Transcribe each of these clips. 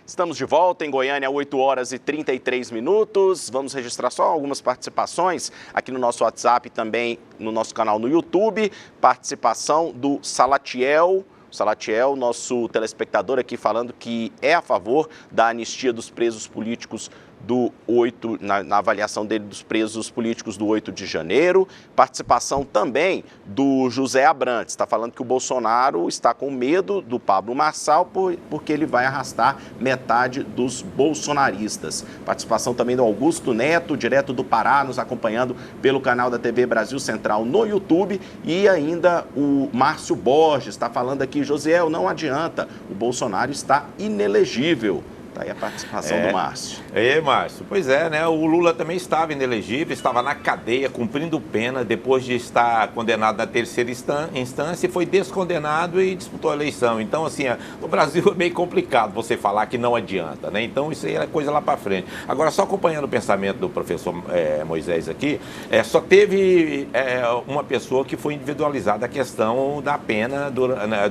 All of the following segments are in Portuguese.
Estamos de volta em Goiânia, 8 horas e 33 minutos. Vamos registrar só algumas participações aqui no nosso WhatsApp e também no nosso canal no YouTube. Participação do Salatiel. Salatiel, nosso telespectador aqui falando que é a favor da anistia dos presos políticos do 8, na avaliação dele dos presos políticos do 8 de janeiro. Participação também do José Abrantes, está falando que o Bolsonaro está com medo do Pablo Marçal porque ele vai arrastar metade dos bolsonaristas. Participação também do Augusto Neto, direto do Pará, nos acompanhando pelo canal da TV Brasil Central no YouTube. E ainda o Márcio Borges está falando aqui, Josiel, não adianta, o Bolsonaro está inelegível. Está aí a participação do Márcio. Márcio. Pois é, né? O Lula também estava inelegível, estava na cadeia, cumprindo pena, depois de estar condenado na terceira instância, e foi descondenado e disputou a eleição. Então, assim, no Brasil é meio complicado você falar que não adianta, né? Então, isso aí é coisa lá para frente. Agora, só acompanhando o pensamento do professor Moisés aqui, só teve uma pessoa que foi individualizada a questão da pena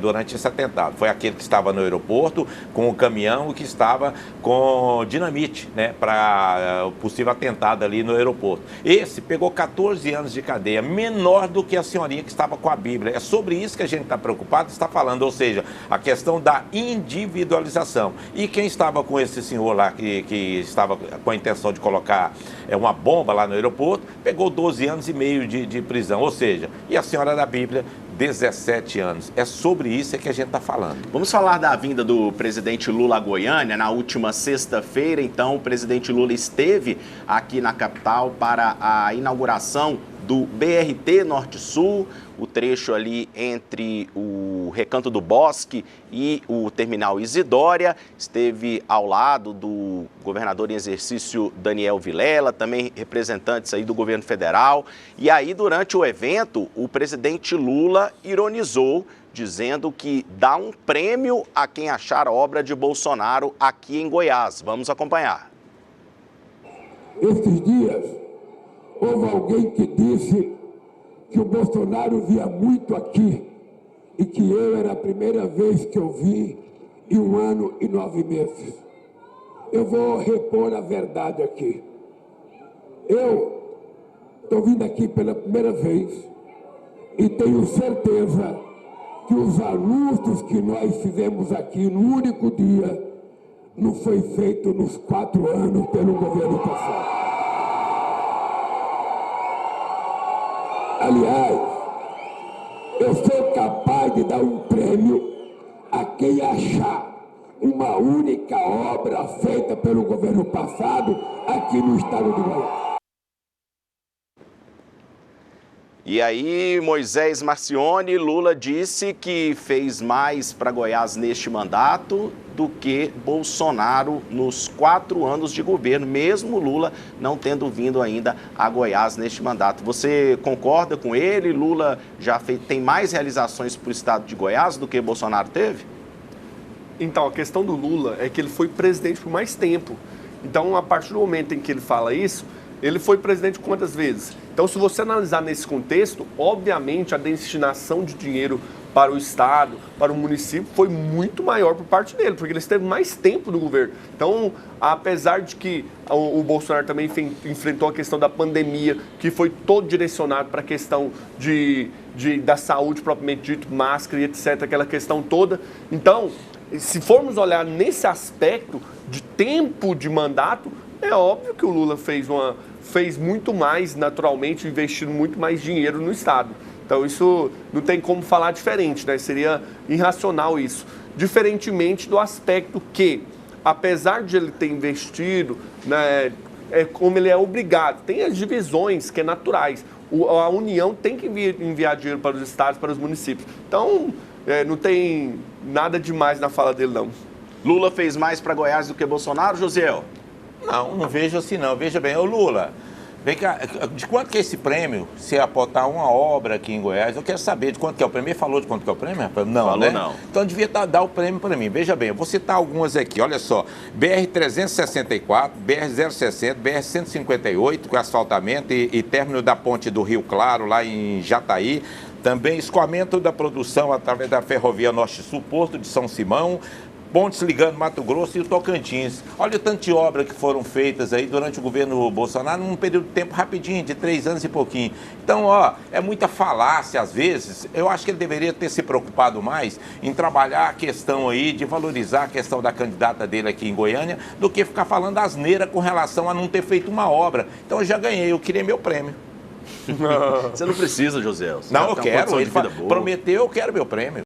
durante esse atentado. Foi aquele que estava no aeroporto com o caminhão e que estava com dinamite, né, para possível atentado ali no aeroporto. Esse pegou 14 anos de cadeia, menor do que a senhorinha que estava com a Bíblia. É sobre isso que a gente está preocupado, está falando, ou seja, a questão da individualização. E quem estava com esse senhor lá, que estava com a intenção de colocar uma bomba lá no aeroporto, pegou 12 anos e meio de prisão, ou seja, e a senhora da Bíblia, 17 anos. É sobre isso que a gente está falando. Vamos falar da vinda do presidente Lula a Goiânia. Na última sexta-feira, então, o presidente Lula esteve aqui na capital para a inauguração do BRT Norte-Sul, o trecho ali entre o Recanto do Bosque e o Terminal Isidória. Esteve ao lado do governador em exercício Daniel Vilela, também representantes aí do governo federal. E aí, durante o evento, o presidente Lula ironizou, dizendo que dá um prêmio a quem achar obra de Bolsonaro aqui em Goiás. Vamos acompanhar. Esses dias, houve alguém que disse que o Bolsonaro via muito aqui e que eu era a primeira vez que eu vi em 1 ano e 9 meses. Eu vou repor a verdade aqui. Eu estou vindo aqui pela primeira vez e tenho certeza que os anúncios que nós fizemos aqui no único dia não foi feito nos 4 anos pelo governo passado. Aliás, eu sou capaz de dar um prêmio a quem achar uma única obra feita pelo governo passado aqui no estado de Goiás. E aí, Moisés Marcioni, Lula disse que fez mais para Goiás neste mandato do que Bolsonaro nos 4 anos de governo, mesmo Lula não tendo vindo ainda a Goiás neste mandato. Você concorda com ele? Lula já tem mais realizações para o estado de Goiás do que Bolsonaro teve? Então, a questão do Lula é que ele foi presidente por mais tempo. Então, a partir do momento em que ele fala isso, ele foi presidente quantas vezes? Então, se você analisar nesse contexto, obviamente a destinação de dinheiro para o Estado, para o município, foi muito maior por parte dele, porque ele esteve mais tempo no governo. Então, apesar de que o Bolsonaro também enfrentou a questão da pandemia, que foi todo direcionado para a questão da saúde propriamente dito, máscara e etc., aquela questão toda. Então, se formos olhar nesse aspecto de tempo de mandato, é óbvio que o Lula fez muito mais, naturalmente, investindo muito mais dinheiro no Estado. Então, isso não tem como falar diferente, né? Seria irracional isso. Diferentemente do aspecto que, apesar de ele ter investido, né, como ele é obrigado, tem as divisões que é naturais. A União tem que enviar dinheiro para os estados, para os municípios. Então, não tem nada demais na fala dele, não. Lula fez mais para Goiás do que Bolsonaro, Josiel? Não vejo assim não. Veja bem, ô Lula, vem cá, de quanto que é esse prêmio, se aportar uma obra aqui em Goiás? Eu quero saber de quanto que é o prêmio. Ele falou de quanto que é o prêmio? Não, falou, né? Não. Então devia dar o prêmio para mim. Veja bem, eu vou citar algumas aqui, olha só. BR-364, BR-060, BR-158, com asfaltamento e término da ponte do Rio Claro, lá em Jataí. Também escoamento da produção através da Ferrovia Norte-Sul, Porto de São Simão, pontes ligando Mato Grosso e o Tocantins. Olha o tanto de obra que foram feitas aí durante o governo Bolsonaro num período de tempo rapidinho, de 3 anos e pouquinho. Então, é muita falácia às vezes. Eu acho que ele deveria ter se preocupado mais em trabalhar a questão aí de valorizar a questão da candidata dele aqui em Goiânia do que ficar falando asneira com relação a não ter feito uma obra. Então, eu já ganhei, eu queria meu prêmio. Você não precisa, José. Não, eu quero. Ele prometeu, eu quero meu prêmio.